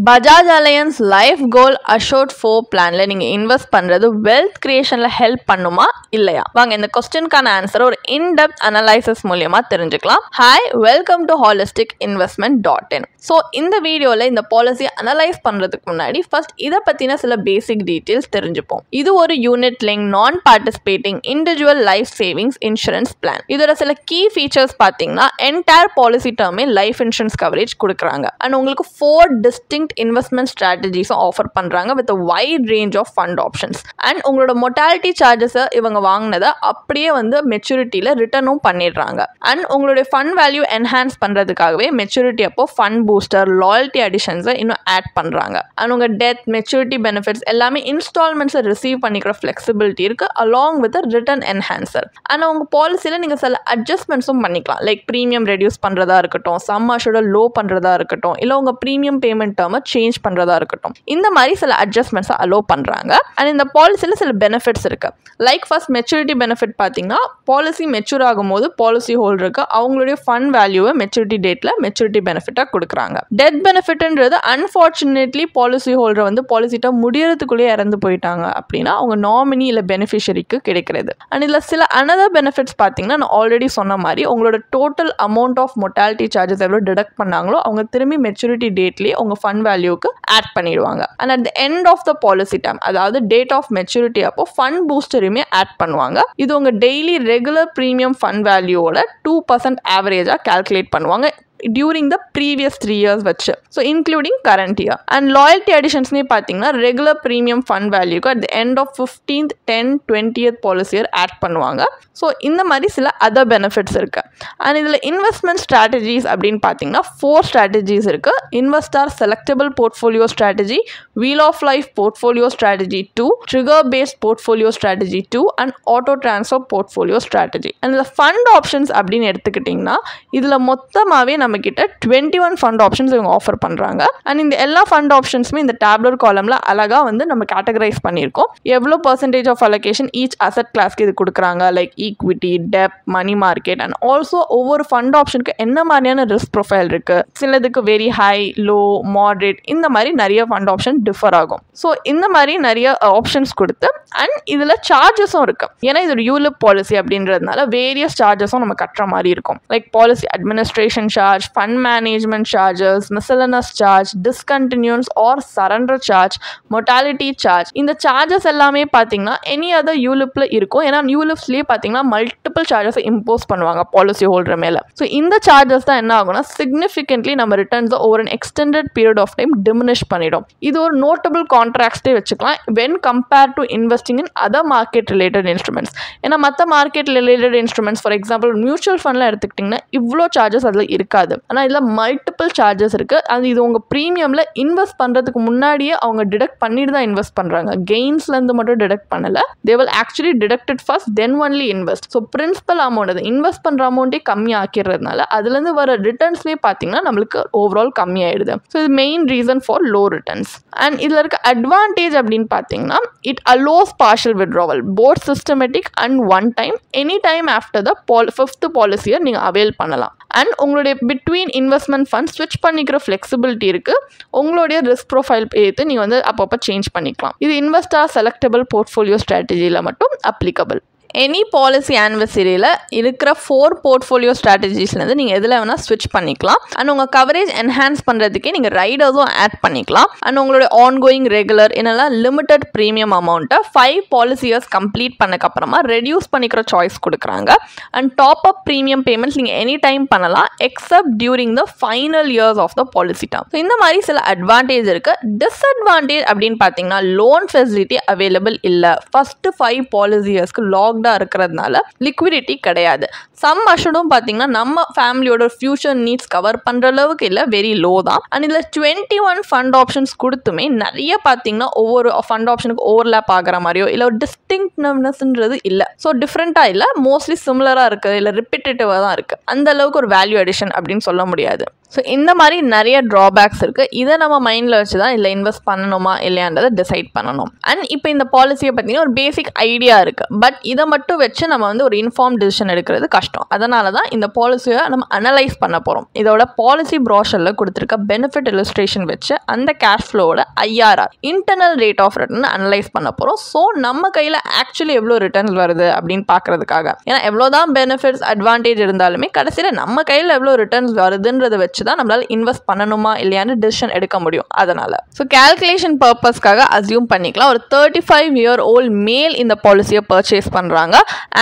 Bajaj alliance life கோல் a short 4 பிளான்ல நீங்க invest பண்றது வெல்த் கிரியேஷன்ல ஹெல்ப் பண்ணுமா இல்லையா? வாங்க இந்த क्वेश्चनக்கான ஆன்சர் ஒரு இன்டெப்த் அனலைசிஸ் மூலமா தெரிஞ்சுக்கலாம். Hi, welcome to holisticinvestment.in. So இந்த வீடியோல இந்த பாலிசி அனலைஸ் பண்றதுக்கு முன்னாடி ஃபர்ஸ்ட் இதை பத்தின சில பேசிக் டீடைல்ஸ் தெரிஞ்சுப்போம். இது ஒரு unit link non participating individual life savings insurance plan. இதோட சில கீ ஃபீச்சர்ஸ் பார்த்தீங்கன்னா என்டையர் பாலிசி டேர்மே லைஃப் இன்சூரன்ஸ் கவரேஜ் கொடுக்குறாங்க. அண்ட் உங்களுக்கு 4 டிஸ்டிங்க்ட் இன்வெஸ்ட்மெண்ட் ஸ்ட்ராட்டஜிஸும் ஆஃபர் பண்றாங்க with wide range of fund options. And உங்களோட மொட்டாலிட்டி சார்ஜஸை இவங்க வாங்கினதை அப்படியே வந்து மெச்சூரிட்டியில் ரிட்டர்னும் பண்ணிடுறாங்க. அண்ட் உங்களுடைய ஃபண்ட் வேல்யூ என்ஹான்ஸ் பண்ணுறதுக்காகவே மெச்சூரிட்டி அப்போ ஃபண்ட் பூஸ்டர், லாயல்ட்டி அடிஷன்ஸை இன்னும் ஆட் பண்ணுறாங்க. அண்ட் உங்கள் டெத், மெச்சூரிட்டி பெனிஃபிட்ஸ் எல்லாமே இன்ஸ்டால்மெண்ட்ஸை ரிசீவ் பண்ணிக்கிற ஃப்ளெக்சிபிலிட்டி இருக்குது along with return enhancer. And உங்கள் பாலிசியில் நீங்கள் சில அட்ஜஸ்ட்மெண்ட்ஸும் பண்ணிக்கலாம். லைக் ப்ரீமியம் ரெடியூஸ் பண்ணுறதா இருக்கட்டும், சம் அஷூர்டை லோ பண்ணுறதா இருக்கட்டும், இல்லை உங்கள் ப்ரீமியம் பேமெண்ட் டேர்மை சேஞ்ச் பண்ணுறதா இருக்கட்டும். இந்த மாதிரி சில அட்ஜஸ்ட்மெண்ட்ஸை அலோ பண்ணுறாங்க. அண்ட் இந்த பாலிசியில் சில பெனிஃபிட்ஸ் இருக்குது. லைக் ஃபர்ஸ்ட் மெச்சூரிட்டி பெனிஃபிட் பார்த்தீங்கன்னா பாலிசி மெச்சூர் ஆகும்போது பாலிசி ஹோல்டருக்கு அவங்களுடைய ஃபண்ட் வேல்யூவை மெச்சூரிட்டி டேட்டில் மெச்சூரிட்டி பெனிஃபிட்டாக கொடுக்குறாங்க. டெத் பெனிஃபிட்ன்றது அன்ஃபார்ச்சுனேட்லி பாலிசி ஹோல்டர் வந்து பாலிசிட்ட முடியறதுக்குள்ளேயே இறந்து போயிட்டாங்க அப்படின்னா அவங்க நாமினி இல்லை பெனிஃபிஷரிக்கு கிடைக்கிறது. அண்ட் இதில் சில அனதர் பெனிஃபிட்ஸ் பார்த்தீங்கன்னா நான் ஆல்ரெடி சொன்ன மாதிரி உங்களோட total amount of mortality charges எவ்வளோ டிடக்ட் பண்ணாங்களோ அவங்க திரும்பி மெச்சூரிட்டி டேட்லேயே உங்கள் ஃபண்ட் வேல்யூக்கு ஆட் பண்ணிடுவாங்க. And at the end of the policy time, அதாவது டேட் ஆஃப் மெச்சூரிட்டி அப்போ ஃபண்ட் பூஸ்டரையுமே ஆட் பண்ணுவாங்க. இது உங்கள் டெய்லி ரெகுலர் ப்ரீமியம் ஃபண்ட் வேல்யூவோட 2% ஆவரேஜாக கால்குலேட் பண்ணுவாங்க during the previous 3 years வச்சு, so including current year. And loyalty அடிஷன்ஸ்னே பார்த்தீங்கன்னா ரெகுலர் ப்ரீமியம் ஃபண்ட் வேல்யூக்கு at the end of 15th, 10th, 20th policy year add பண்ணுவாங்க. ஸோ இந்த மாதிரி சில அதர் பெனிஃபிட்ஸ் இருக்குது. அண்ட் இதில் இன்வெஸ்ட்மெண்ட் ஸ்ட்ராட்டஜிஸ் அப்படின்னு பார்த்தீங்கன்னா 4 ஸ்ட்ராட்டஜிஸ் இருக்குது. Investor selectable portfolio strategy, wheel of life portfolio strategy 2, trigger based portfolio strategy 2 and auto transfer portfolio strategy. And இதில் ஃபண்ட் ஆப்ஷன்ஸ் அப்படின்னு எடுத்துக்கிட்டிங்கன்னா இதில் மொத்தமாகவே நம்ம கிட்ட 21 ஃபண்ட் ஆப்ஷன்ஸ் இவங்க ஆஃபர் பண்றாங்க. அண்ட் இந்த எல்லா ஃபண்ட் ஆப்ஷன்ஸுமே இந்த டேப்லர் காலம்ல அழகா வந்து நம்ம கேட்டகரைஸ் பண்ணியிருக்கோம். எவ்வளோ percentage of allocation each asset கிளாஸ்க்கு இது கொடுக்குறாங்க, லைக் ஈக்விட்டி, டெப்ட், மணி மார்க்கெட். அண்ட் ஆல்சோ ஒவ்வொரு ஃபண்ட் ஆப்ஷனுக்கு என்ன மாதிரியான ரிஸ்க் ப்ரொஃபைல் இருக்கு, சிலதுக்கு வெரி ஹை, லோ, மாடரேட், இந்த மாதிரி நிறைய ஃபண்ட் ஆப்ஷன் டிஃபர் ஆகும். ஸோ இந்த மாதிரி நிறைய ஆப்ஷன்ஸ் கொடுத்து அண்ட் இதில் சார்ஜஸும் இருக்கு. ஏன்னா இது ஒரு யூலிப் பாலிசி அப்படின்றதுனால வேரியஸ் சார்ஜஸும் நம்ம கட்டுற மாதிரி இருக்கும். Like policy administration charge, fund management charges, miscellaneous charge, discontinuance or surrender charge, mortality charge. இந்த charges எல்லாமே பார்த்தீங்கன்னா any other ULIPல இருக்கும். ஏன்னா ULIPஸ்லேயே பார்த்தீங்கன்னா மல்டிபிள் சார்ஜஸை இம்போஸ் பண்ணுவாங்க பாலிசி ஹோல்டர் மேலே. ஸோ இந்த சார்ஜஸ் தான் என்ன ஆகும்னா சிக்னிஃபிகன்ட்லி நம்ம ரிட்டர்ன்ஸை over an extended period of time diminish பண்ணிடும். இது ஒரு நோட்டபிள் கான்ட்ராக்டே வச்சுக்கலாம் when compared to investing in other market related instruments. ஏன்னா மற்ற market related instruments for example mutual ஃபண்டில் எடுத்துக்கிட்டிங்கன்னா இவ்வளோ சார்ஜஸ் அதில் இருக்காது. ஆனால் இதில் மல்டிபிள் சார்ஜஸ் இருக்குது. அது இது உங்கள் ப்ரீமியமில் இன்வெஸ்ட் பண்ணுறதுக்கு முன்னாடியே அவங்க டிடக்ட் பண்ணிட்டு தான் இன்வெஸ்ட் பண்ணுறாங்க. கெயின்ஸ்லேருந்து மட்டும் டிடக்ட் பண்ணலை. They will actually deducted first then only invest. So principal amount அது இன்வெஸ்ட் பண்ணுற அமௌண்ட்டே கம்மி ஆக்கிடுறதுனால அதுலேருந்து வர ரிட்டர்ன்ஸ்லேயே பார்த்தீங்கன்னா நம்மளுக்கு ஓவரால் கம்மியாயிடுது. ஸோ இது main reason for low returns. And இதில் இருக்க அட்வான்டேஜ் அப்படின்னு பார்த்தீங்கன்னா it allows partial withdrawal both systematic and one time any time after the 5th policy year நீங்கள் அவைல் பண்ணலாம். அண்ட் உங்களுடைய பிட்வீன் இன்வெஸ்ட்மெண்ட் ஃபண்ட் ஸ்விட்ச் பண்ணிக்கிற ஃப்ளெக்சிபிலிட்டி இருக்குது. உங்களுடைய ரிஸ்க் ப்ரொஃபைல் ஏற்று நீங்கள் வந்து அப்பப்போ சேஞ்ச் பண்ணிக்கலாம். இது இன்வெஸ்டார் செலக்டபிள் போர்ட்ஃபோலியோ ஸ்ட்ராட்டஜியில் மட்டும் அப்ளிகபிள். எனி பாலிசி ஆனிவர்சரியில் இருக்கிற 4 போர்ட்ஃபோலியோ ஸ்ட்ராட்டஜிஸ்லேருந்து நீங்கள் எதில் வேணால் ஸ்விட்ச் பண்ணிக்கலாம். அண்ட் உங்கள் கவரேஜ் என்ஹான்ஸ் பண்ணுறதுக்கே நீங்கள் ரைடர்ஸும் ஆட் பண்ணிக்கலாம். அண்ட் உங்களுடைய ஆன்கோயிங் ரெகுலர் என்னெல்லாம் லிமிட்டட் ப்ரீமியம் அமௌண்ட்டை 5 பாலிசி இயர்ஸ் கம்ப்ளீட் பண்ணக்கப்புறமா ரெடியூஸ் பண்ணிக்கிற சாய்ஸ் கொடுக்குறாங்க. And top up premium payments நீங்கள் எனி டைம் பண்ணலாம் except during the final years of the policy term. So இந்த மாதிரி சில அட்வான்டேஜ் இருக்குது. டிஸ்அட்வான்டேஜ் அப்படின்னு பார்த்தீங்கன்னா லோன் ஃபெசிலிட்டி அவைலபிள் இல்லை. ஃபர்ஸ்ட் 5 பாலிசி இயர்ஸ்க்கு லாக்டவுன் இருக்கிறதுனால லிக்விடிட்டி கிடையாது. சம் அஷூர்டும் பார்த்தீங்கன்னா நம்ம ஃபேமிலியோட ஃபியூச்சர் நீட்ஸ் கவர் பண்ணுற அளவுக்கு இல்லை, வெரி லோ தான். அண்ட் இதில் 21 ஃபண்ட் ஆப்ஷன்ஸ் கொடுத்துமே நிறைய பார்த்தீங்கன்னா ஒவ்வொரு ஃபண்ட் ஆப்ஷனுக்கு ஓவர்லேப் ஆகிற மாதிரியோ இல்லை ஒரு டிஸ்டிங்க்ட்னஸ்ன்றது இல்லை. ஸோ டிஃப்ரெண்ட்டாக இல்லை, மோஸ்ட்லி சிமிலராக இருக்குது, இல்லை ரிப்பீட்டேட்டிவாக தான் இருக்குது. அந்த அளவுக்கு ஒரு வேல்யூ அடிஷன் அப்படின்னு சொல்ல முடியாது. ஸோ இந்த மாதிரி நிறைய ட்ராபேக்ஸ் இருக்குது. இதை நம்ம மைண்டில் வச்சு தான் இல்லை இன்வெஸ்ட் பண்ணணுமா இல்லையான்றதை டிசைட் பண்ணணும். அண்ட் இப்போ இந்த பாலிசியை பார்த்தீங்கன்னா ஒரு பேசிக் ஐடியா இருக்குது. பட் இதை மட்டும் வச்சு நம்ம வந்து ஒரு இன்ஃபார்ம் டிசிஷன் எடுக்கிறது கஷ்டம். அதனால தான் இந்த பாலிசியை நம்ம அனலைஸ் பண்ண போகிறோம். இதோட பாலிசி ப்ராஷரில் கொடுத்துருக்க பெனிஃபிட் இல்லுஸ்ட்ரேஷன் வச்சு அந்த கேஷ் ஃப்ளோவோட IRR internal rate of return analyse பண்ண போகிறோம். ஸோ நம்ம கையில் ஆக்சுவலி எவ்வளோ ரிட்டர்ன்ஸ் வருது அப்படின்னு பார்க்கறதுக்காக. ஏன்னா எவ்வளோதான் பெனிஃபிட்ஸ் அட்வான்டேஜ் இருந்தாலுமே கடைசியில் நம்ம கையில் எவ்வளோ ரிட்டர்ன்ஸ் வருதுன்றதை வச்சு தான் நம்மளால இன்வெஸ்ட் பண்ணணுமா இல்லையான்னு டிசிஷன் எடுக்க முடியும். அதனால ஸோ கால்குலேஷன் பர்பஸ்க்காக அசியூம் பண்ணிக்கலாம் ஒரு 35-year-old மேல் இந்த பாலிசியை பர்ச்சேஸ் பண்ணுறாங்க.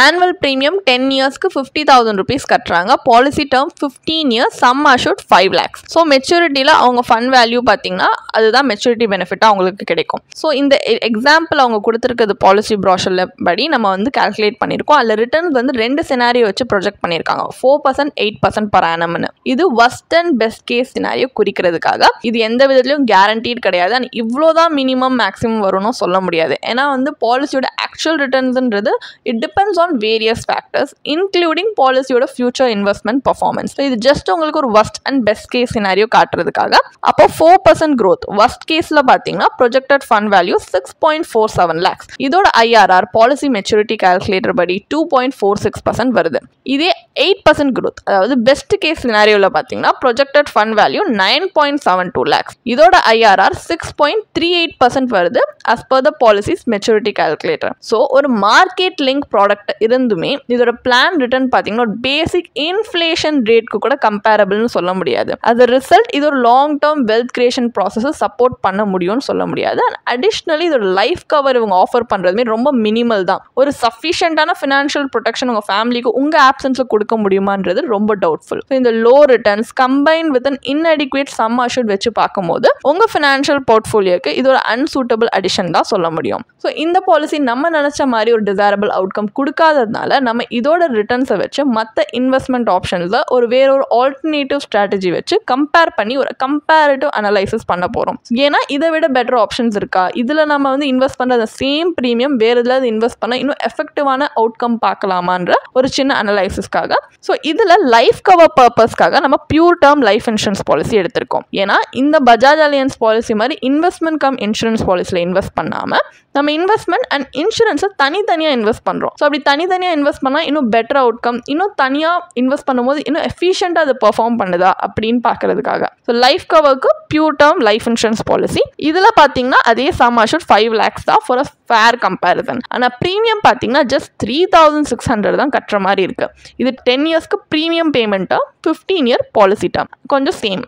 ஆனுவல் ப்ரீமியம் 10 இயர்ஸ்க்கு 50,000 rupees கட்டுறாங்க. Policy term 15 years, sum assured 5 lakhs. So மெச்சூரிட்டியில் அவங்க ஃபண்ட் வேல்யூ பார்த்தீங்கன்னா அதுதான் மெச்சூரிட்டி பெனிஃபிட்டாக அவங்களுக்கு கிடைக்கும். ஸோ இந்த எக்ஸாம்பிள் அவங்க கொடுத்துருக்கிறது பாலிசி ப்ராஷரில் படி நம்ம வந்து கால்குலேட் பண்ணியிருக்கோம். அதில் ரிட்டர்ன்ஸ் வந்து 2 சினாரியோ வச்சு ப்ரொஜெக்ட் பண்ணியிருக்காங்க. 4%, 8% per annum. இது worst and best case scenario குறிக்கிறதுக்காக. இது எந்த விதத்திலும் கேரண்டீட் கிடையாது. அண்ட் இவ்வளோதான் மினிமம் மேக்ஸிமம் வரும்னு சொல்ல முடியாது. ஏன்னா வந்து பாலிசியோட ஆக்சுவல் ரிட்டர்ன்ஸ்ன்றது it depends on various factors including பாலிசியோட ஃபியூச்சர் இன்வெஸ்ட்மெண்ட் பர்ஃபார்மன்ஸ். இது ஜஸ்ட் உங்களுக்கு ஒரு worst and best case scenario காட்டுறதுக்காக. அப்போ 4% growth worst caseல பார்த்தீங்கன்னா ப்ரொஜெக்டட் ஃபண்ட் வேல்யூ 6.47 lakhs. இதோட IRR பாலிசி மெச்சூரிட்டி கால்குலேட்டர் படி 2.46% வருது. இதே 8% growth அதாவது பெஸ்ட் கேஸ் சினாரியோவில் பார்த்தீங்கன்னா ப்ரொஜெக்டட் ஃபண்ட் வேல்யூ 9.72 lakhs. இதோட IRR 6.38% வருது as per the policy's maturity calculator. So ஒரு மார்க்கெட் லிங்க் ப்ராடக்ட் இருந்துமே இதோட பிளான் ரிட்டர்ன் பார்த்தீங்கன்னா ஒரு பேசிக் இன்ஃப்ளேஷன் ரேட்க்கு கூட கம்பேரபிள்னு சொல்ல முடியாது. அது ரிசல்ட் இது ஒரு லாங் டேர்ம் வெல்த் கிரியேஷன் ப்ராசஸை சப்போர்ட் பண்ண முடியும்னு சொல்ல முடியாது. அண்ட் அடிஷ்னலி இதோட லைஃப் கவர் இவங்க ஆஃபர் பண்ணுறதுமே ரொம்ப மினிமல் தான். ஒரு சஃபிஷியண்டான ஃபினான்ஷியல் ப்ரொடெக்ஷன் உங்கள் ஃபேமிலிக்கு உங்கள் ஆப்சன்ஸில் கொடுக்க முடியுமான்றது ரொம்ப டவுட்ஃபுல். ஸோ இந்த low returns combine with an inadequate sum assured வச்சு பார்க்கும்போது உங்கள் ஃபினான்ஷியல் போர்ட்ஃபோலியோக்கு இது ஒரு அன்சூட்டபிள் அடிஷன் தான் சொல்ல முடியும். ஸோ இந்த பாலிசி நம்ம நினச்ச மாதிரி ஒரு டிசைரபிள் அவுட்கம் கொடுக்காததுனால நம்ம இதோட ரிட்டர்ன்ஸை வச்சு மற்ற இன்வெஸ்ட்மெண்ட் ஆப்ஷன்ஸில் வேற ஒரு ஆல்டர்னேட்டிவ் ஸ்ட்ராட்டஜி வச்சு கம்பேர் பண்ணி ஒரு கம்பேரிட்டிவ் அனலைசிஸ் பண்ண போகிறோம். ஏன்னா இதை விட பெட்டர் ஆப்ஷன்ஸ் இருக்கா, இதில் நம்ம வந்து இன்வெஸ்ட் பண்ணுற சேம் ப்ரீமியம் வேறு எதாவது இன்வெஸ்ட் பண்ணால் இன்னும் எஃபெக்டிவான அவுட்கம் பார்க்கலாமான்ற ஒரு சின்ன அனலைசிஸ்க்காக. ஸோ இதில் லைஃப் கவர் பர்பஸ்க்காக நம்ம pure term life insurance policy எடுத்திருக்கோம். ஏன்னா இந்த பஜாஜ் அலையன்ஸ் பாலிசி மாதிரி இன்வெஸ்ட்மெண்ட் கம் இன்சூரன்ஸ் பாலிசியில் இன்வெஸ்ட் பண்ணாமல் நம்ம இன்வெஸ்ட்மெண்ட் அண்ட் இன்சூரன்ஸை தனித்தனியாக இன்வெஸ்ட் பண்ணுறோம். ஸோ அப்படி தனித்தனியாக இன்வெஸ்ட் பண்ணால் இன்னும் பெட்டர் அவுட்கம், இன்னும் தனியாக இன்வெஸ்ட் பண்ணும்போது இன்னும் எஃபிஷியண்டாக அது பெர்ஃபார்ம் பண்ணுதா அப்படின்னு பார்க்கறதுக்காக. ஸோ லைஃப் கவருக்கு pure term life insurance policy. இதில் பார்த்தீங்கன்னா அதே சம் அஷூர்ட் 5 lakhs தான் ஃபார் அ ஃபேர் கம்பேரிசன். ஆனால் ப்ரீமியம் பார்த்தீங்கன்னா ஜஸ்ட் 3,600 தான் கட்டுற மாதிரி இருக்குது. இது 10 இயர்ஸ்க்கு ப்ரீமியம் பேமெண்ட்டாக 15 year பாலிசி டேர்ம் கொஞ்சம் சேம்.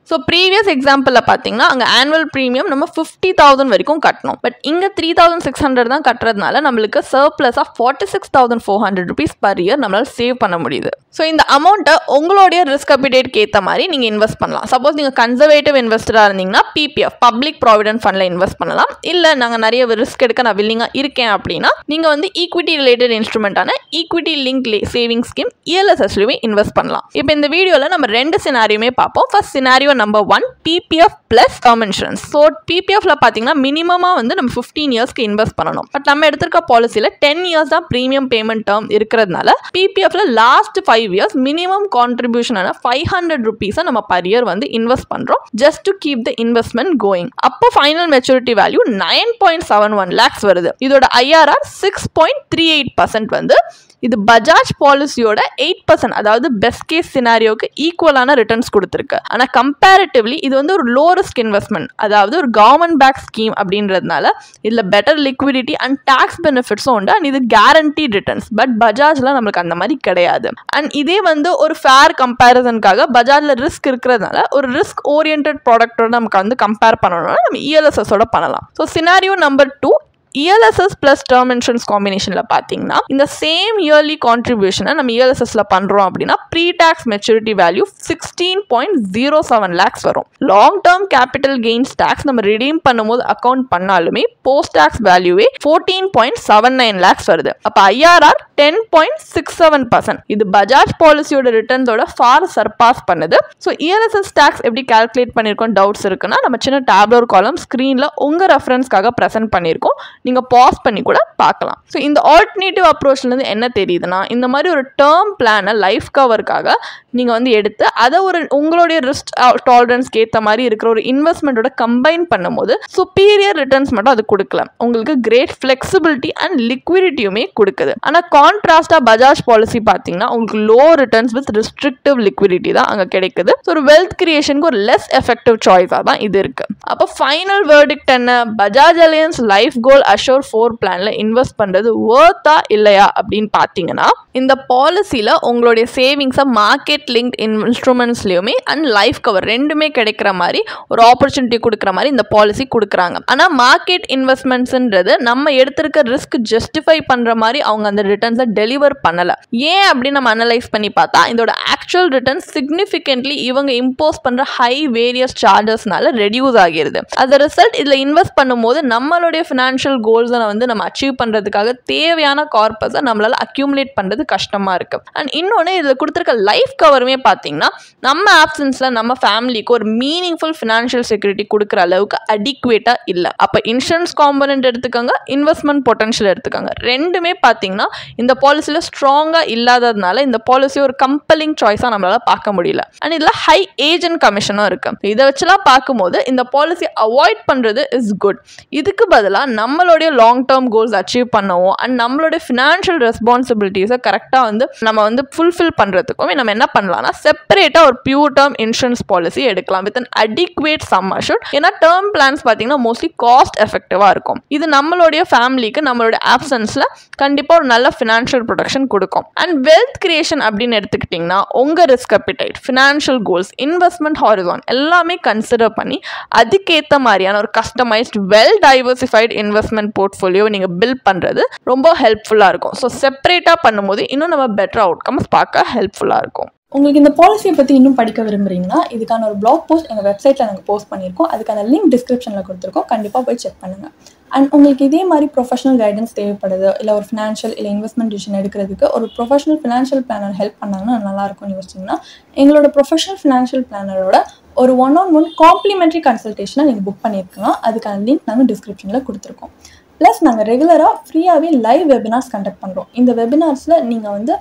ஸோ ப்ரீவியஸ் எக்ஸாம்பிளில் பார்த்தீங்கன்னா அங்கே ஆனுவல் ப்ரீமியம் நம்ம 50,000 வரைக்கும் கட்டணும். பட் இங்கே 3,600 தான் கட்டுறதுனால நம்மளுக்கு surplus of 46,400 rupees per year நம்மளால் சேவ் பண்ண முடியுது. ஸோ இந்த அமௌண்ட்டை உங்களுடைய ரிஸ்க் அப்பிடேட்க்கு ஏற்ற மாதிரி நீங்கள் இன்வெஸ்ட் பண்ணலாம். சப்போஸ் நீங்கள் கன்சர்வேட்டிவ் இன்வெஸ்டராக இருந்தீங்கன்னா PPF பப்ளிக் ப்ராவிடென்ட் ஃபண்டில் இன்வெஸ்ட் பண்ணலாம். இல்லை நாங்கள் நிறைய ரிஸ்க் எடுக்க நான் வில்லிங்காக இருக்கேன் அப்படின்னா நீங்கள் வந்து ஈக்விட்டி ரிலேட்டட் இன்ஸ்ட்ருமெண்ட்டான ஈக்விட்டி லிங்க் சேவிங் ஸ்கீம் ELSSலையுமே இன்வெஸ்ட் பண்ணலாம். இப்போ இந்த வீடியோவில் நம்ம 2 சினாரியோமே பார்ப்போம். First scenario number 1 PPF plus term insurance. So PPFல பார்த்தீங்கன்னா மினிமமாக வந்து நம்ம 15 இயர்ஸ்க்கு இன்வெஸ்ட் பண்ணணும். பட் நம்ம எடுத்திருக்க பாலிசியில் 10 இயர்ஸ் தான் ப்ரீமியம் பேமெண்ட் டேர்ம் இருக்கிறதுனால PPFல லாஸ்ட் 5 இயர்ஸ் மினிமம் கான்ட்ரிபியூஷனான 500 rupees நம்ம பர் இயர் வந்து இன்வெஸ்ட் பண்ணுறோம் just to keep the investment going. அப்போ ஃபைனல் மெச்சூரிட்டி வேல்யூ 9.71 lakhs வருது. இதோட IRR 6.38% வந்து இது பஜாஜ் பாலிசியோட 8% அதாவது பெஸ்ட் கேஸ் சினாரியோக்கு ஈக்குவலான ரிட்டர்ன்ஸ் கொடுத்துருக்கு. ஆனால் கம்பேரிட்டிவ்லி இது வந்து ஒரு லோ ரிஸ்க் இன்வெஸ்ட்மெண்ட், அதாவது ஒரு கவர்மெண்ட் பேக் ஸ்கீம் அப்படின்றதுனால இதில் பெட்டர் லிக்விடிட்டி அண்ட் டாக்ஸ் பெனிஃபிட்ஸும் உண்டு. அண்ட் இது கேரண்டீட் ரிட்டர்ன்ஸ். பட் பஜாஜில் நம்மளுக்கு அந்த மாதிரி கிடையாது. அண்ட் இதே வந்து ஒரு ஃபேர் கம்பேரிசனுக்காக பஜாஜில் ரிஸ்க் இருக்கிறதுனால ஒரு ரிஸ்க் ஓரியன்ட் ப்ராடக்டோட நமக்கு வந்து கம்பேர் பண்ணணும்னா நம்ம ELSSோட பண்ணலாம். So scenario number 2 ELSS plus term insurance combinationல பார்த்தீங்கன்னா இந்த சேம் இயர்லி கான்ட்ரிபியூஷனை நம்ம ELSSல பண்ணுறோம் அப்படின்னா pre tax maturity value 16.07 lakhs வரும். Long term capital gains tax நம்ம ரிடீம் பண்ணும்போது அக்கௌண்ட் பண்ணாலுமே போஸ்ட் டாக்ஸ் வேல்யூவே 14.79 lakhs வருது. அப்போ IRR 10.67%. இது பஜாஜ் பாலிசியோட ரிட்டர்ன்ஸோட ஃபார் சர்பாஸ் பண்ணுது. ஸோ ELSS டாக்ஸ் எப்படி கால்குலேட் பண்ணியிருக்கோம் டவுட்ஸ் இருக்குன்னா நம்ம சின்ன டேப்லர் காலம் ஸ்க்ரீனில் உங்கள் ரெஃபரன்ஸ்க்காக ப்ரெசென்ட் பண்ணியிருக்கோம். நீங்கள் பாஸ் பண்ணி கூட பார்க்கலாம். ஸோ இந்த ஆல்டர்னேட்டிவ் அப்ரோச்லேருந்து என்ன தெரியுதுன்னா, இந்த மாதிரி ஒரு டேர்ம் பிளானை லைஃப் கவருக்காக நீங்கள் வந்து எடுத்து அதை ஒரு உங்களுடைய ரிஸ்க் டாலரன்ஸ்க்கு ஏற்ற மாதிரி இருக்கிற ஒரு இன்வெஸ்ட்மெண்ட்டோட கம்பைன் பண்ணும்போது சுப்பீரியர் ரிட்டர்ன்ஸ் மட்டும் அது கொடுக்கல, உங்களுக்கு கிரேட் ஃப்ளெக்சிபிலிட்டி அண்ட் லிக்விடிட்டியுமே கொடுக்குது. ஆனால் கான்ட்ராஸ்டாக பஜாஜ் பாலிசி பார்த்தீங்கன்னா உங்களுக்கு low returns with restrictive liquidity தான் அங்கே கிடைக்குது. ஸோ ஒரு வெல்த் கிரியேஷனுக்கு ஒரு லெஸ் எஃபெக்டிவ் சாய்ஸாக தான் இது இருக்கு. அப்போ ஃபைனல் வேர்டிக்ட் என்ன, பஜாஜ் அலையன்ஸ் லைஃப் கோல் அஷோர் 4 பிளான்ல இன்வெஸ்ட் பண்றது வர்த்தா இல்லையா அப்படின்னு பார்த்தீங்கன்னா, இந்த பாலிசியில் உங்களுடைய சேவிங்ஸை மார்க்கெட் லிங்க் இன்ஸ்ட்ருமெண்ட்ஸ்லையுமே அண்ட் லைஃப் கவர் ரெண்டுமே கிடைக்கிற மாதிரி ஒரு ஆப்பர்ச்சுனிட்டி கொடுக்குற மாதிரி இந்த பாலிசி கொடுக்குறாங்க. ஆனால் மார்க்கெட் இன்வெஸ்ட்மெண்ட்ஸ்ன்றது நம்ம எடுத்திருக்க ரிஸ்க் ஜஸ்டிஃபை பண்ணுற மாதிரி அவங்க அந்த ரிட்டர்ன்ஸை டெலிவர் பண்ணலை. ஏன் அப்படின்னு நம்ம அனலைஸ் பண்ணி பார்த்தா இதோட ஆக்சுவல் ரிட்டர்ன்ஸ் சிக்னிஃபிகன்ட்லி இவங்க இம்போஸ் பண்ணுற ஹை வேரியஸ் சார்ஜஸ்னால ரெடியூஸ் ஆகிருது. அது ரிசல்ட் இதில் இன்வெஸ்ட் பண்ணும்போது நம்மளுடைய ஃபினான்ஷியல் கோல்ஸை வந்து நம்ம அச்சீவ் பண்ணுறதுக்காக தேவையான கார்பஸை நம்மளால் அக்யூமுலேட் பண்ணுறது கஷ்டமாக இருக்குது. அண்ட் இன்னொன்று இதில் கொடுத்துருக்க லைஃப் கவருமே பார்த்தீங்கன்னா நம்ம ஆப்சன்ஸில் நம்ம ஃபேமிலிக்கு ஒரு மீனிங்ஃபுல் ஃபினான்ஷியல் செக்யூரிட்டி கொடுக்குற அளவுக்கு அடிக்குவேட்டாக இல்லை. அப்போ இன்சூரன்ஸ் காம்பனண்ட் எடுத்துக்கோங்க, இன்வெஸ்ட்மெண்ட் பொட்டன்ஷியல் எடுத்துக்கோங்க, ரெண்டுமே பார்த்தீங்கன்னா இந்த பாலிசியில் ஸ்ட்ராங்காக இல்லாததுனால இந்த பாலிசி ஒரு கம்பெலிங் சாய்ஸாக நம்மளால் பார்க்க முடியல. அண்ட் இதில் ஹை ஏஜென்ட் கமிஷனும் இருக்குது. இதை வச்சுலாம் பார்க்கும்போது இந்த பாலிசி அவாய்ட் பண்ணுறது இஸ் குட். இதுக்கு பதிலாக நம்மளுடைய லாங் டேர்ம் கோல்ஸ் அச்சீவ் பண்ணவும் அண்ட் நம்மளுடைய ஃபினான்ஷியல் ரெஸ்பான்சிபிலிட்டிஸை கரெக்டாக வந்து நம்ம வந்து ஃபுல்ஃபில் பண்ணுறதுக்குமே நம்ம என்ன பண்ணலாம்னா செப்பரேட்டாக ஒரு பியூர் டேர்ம் இன்சூரன்ஸ் பாலிசி எடுக்கலாம் with an adequate sum assured. ஏன்னா டேர்ம் பிளான்ஸ் பார்த்தீங்கன்னா மோஸ்ட்லி காஸ்ட் எஃபெக்டிவாக இருக்கும். இது நம்மளுடைய ஃபேமிலிக்கு நம்மளுடைய ஆப்சன்ஸில் கண்டிப்பாக ஒரு நல்ல ஃபினான்ஷியல் ப்ரொடெக்ஷன் கொடுக்கும். அண்ட் வெல்த் கிரியேஷன் அப்படின்னு எடுத்துக்கிட்டிங்கன்னா உங்கள் risk appetite, financial goals, investment horizon எல்லாமே கன்சிடர் பண்ணி அதுக்கேற்ற மாதிரியான ஒரு customised well diversified investment portfolio நீங்கள் பில்ட் பண்ணுறது ரொம்ப ஹெல்ப்ஃபுல்லாக இருக்கும். ஸோ செப்பரேட்டாக பண்ணும்போது இன்னும் நம்ம பெட்டர் அவுட்கம்ஸ் பார்க்க ஹெல்ப்ஃபுல்லாக இருக்கும். உங்களுக்கு இந்த பாலிசியை பற்றி இன்னும் படிக்க விரும்புகிறீங்கன்னா இதுக்கான ஒரு பிளாக் போஸ்ட் எங்கள் வெப்சைட்டில் நாங்கள் போஸ்ட் பண்ணியிருக்கோம். அதுக்கான லிங்க் டிஸ்கிரிப்ஷனில் கொடுத்துருக்கோம், கண்டிப்பாக போய் செக் பண்ணுங்கள். அண்ட் உங்களுக்கு இதே மாதிரி ப்ரொஃபஷனல் கைடன்ஸ் தேவைப்படுது, இல்லை ஒரு ஃபினான்ஷியல் இல்லை இன்வெஸ்ட்மெண்ட் டிசிஷன் எடுக்கிறதுக்கு ஒரு ப்ரொஃபஷனல் ஃபினான்ஷியல் பிளானர் ஹெல்ப் பண்ணாங்கன்னா நல்லாயிருக்கும்னு யோசிச்சிங்கன்னா எங்களோட ப்ரொஃபஷனல் ஃபினான்ஷியல் பிளானரோட ஒரு 1-on-1 காம்ப்ளிமெண்ட்ரி கன்சல்டேஷனை நீங்கள் புக் பண்ணியிருக்கலாம். அதுக்கான லிங்க் நாங்கள் டிஸ்கிரிப்ஷனில் கொடுத்துருக்கோம். ப்ளஸ் நாங்கள் ரெகுலராக ஃப்ரீயாகவே லைவ் வெபினார்ஸ் கண்டக்ட் பண்ணுறோம். இந்த வெபினார்ஸில் நீங்கள் வந்து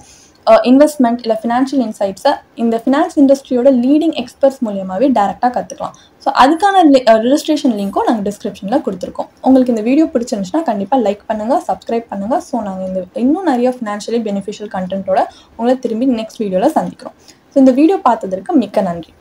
இன்வெஸ்ட்மெண்ட் இல்லை ஃபினான்ஷியல் இன்சைட்ஸை இந்த ஃபினான்ஸ் இண்டஸ்ட்ரியோட லீடிங் எக்ஸ்பர்ட்ஸ் மூலியமாகவே டேரெக்டாக கற்றுக்கலாம். ஸோ அதுக்கான ரெஜிஸ்ட்ரேஷன் லிங்க்கும் நாங்கள் டிஸ்கிரிப்ஷனில் கொடுத்துருக்கோம். உங்களுக்கு இந்த வீடியோ பிடிச்சிருந்துச்சுன்னா கண்டிப்பாக லைக் பண்ணுங்கள், சப்ஸ்கிரைப் பண்ணுங்கள். ஸோ நாங்கள் இன்னும் நிறைய ஃபினான்ஷியலி பெனிஃபிஷியல் கண்டென்ட்டோட உங்களை திரும்பி நெக்ஸ்ட் வீடியோவில் சந்திக்கிறோம். ஸோ இந்த வீடியோ பார்த்ததற்கு மிக்க நன்றி.